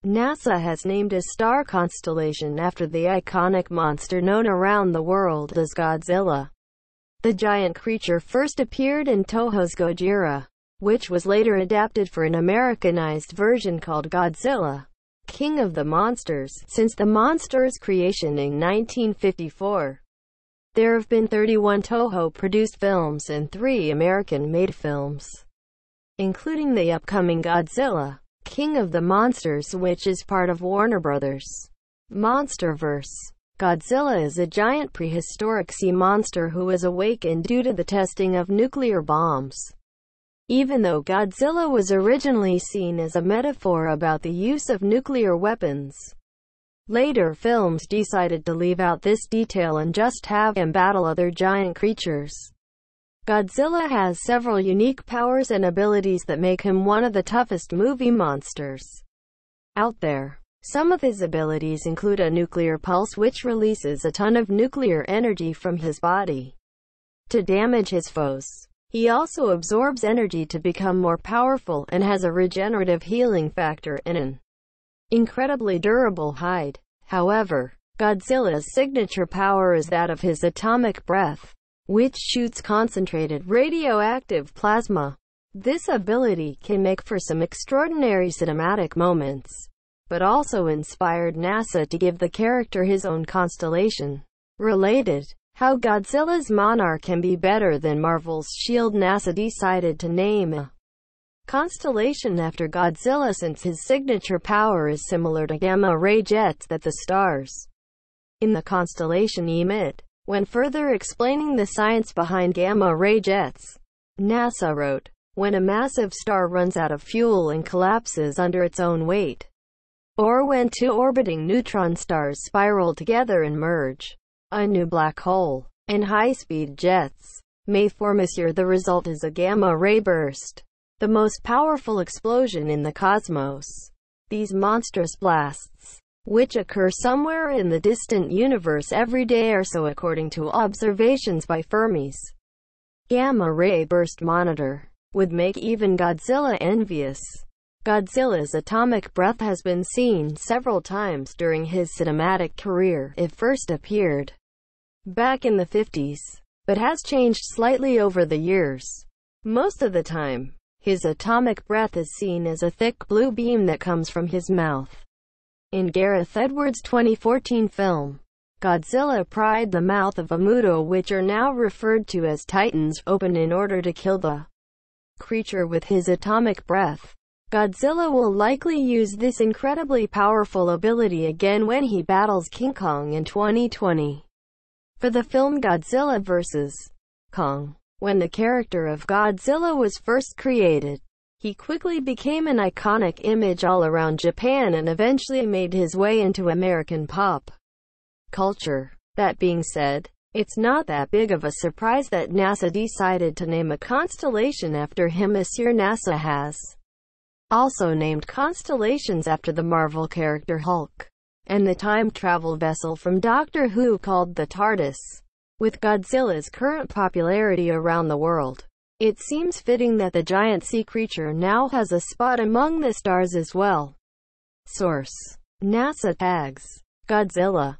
NASA has named a star constellation after the iconic monster known around the world as Godzilla. The giant creature first appeared in Tohos Gojira, which was later adapted for an Americanized version called Godzilla, King of the Monsters, since the monster's creation in 1954. There have been 31 Toho-produced films and 3 American-made films, including the upcoming Godzilla, King of the Monsters, which is part of Warner Bros. MonsterVerse. Godzilla is a giant prehistoric sea monster who was awakened due to the testing of nuclear bombs. Even though Godzilla was originally seen as a metaphor about the use of nuclear weapons, later films decided to leave out this detail and just have him battle other giant creatures. Godzilla has several unique powers and abilities that make him one of the toughest movie monsters out there. Some of his abilities include a nuclear pulse which releases a ton of nuclear energy from his body to damage his foes. He also absorbs energy to become more powerful and has a regenerative healing factor and an incredibly durable hide. However, Godzilla's signature power is that of his atomic breath, which shoots concentrated radioactive plasma. This ability can make for some extraordinary cinematic moments, but also inspired NASA to give the character his own constellation. Related, how Godzilla's Monarch can be better than Marvel's S.H.I.E.L.D. NASA decided to name a constellation after Godzilla since his signature power is similar to gamma-ray jets that the stars in the constellation emit. When further explaining the science behind gamma-ray jets, NASA wrote, "When a massive star runs out of fuel and collapses under its own weight, or when two orbiting neutron stars spiral together and merge, a new black hole, and high-speed jets may form. The result is a gamma-ray burst, the most powerful explosion in the cosmos. These monstrous blasts, which occur somewhere in the distant universe every day or so according to observations by Fermis Gamma-ray Burst Monitor, would make even Godzilla envious." Godzilla's atomic breath has been seen several times during his cinematic career. It first appeared back in the 50s, but has changed slightly over the years. Most of the time, his atomic breath is seen as a thick blue beam that comes from his mouth. In Gareth Edwards' 2014 film, Godzilla pried the mouth of a MUTO, which are now referred to as Titans, open in order to kill the creature with his atomic breath. Godzilla will likely use this incredibly powerful ability again when he battles King Kong in 2020 for the film Godzilla vs. Kong. When the character of Godzilla was first created, he quickly became an iconic image all around Japan and eventually made his way into American pop culture. That being said, it's not that big of a surprise that NASA decided to name a constellation after him. NASA has also named constellations after the Marvel character Hulk, and the time travel vessel from Doctor Who called the TARDIS. With Godzilla's current popularity around the world, it seems fitting that the giant sea creature now has a spot among the stars as well. Source: NASA tags. Godzilla.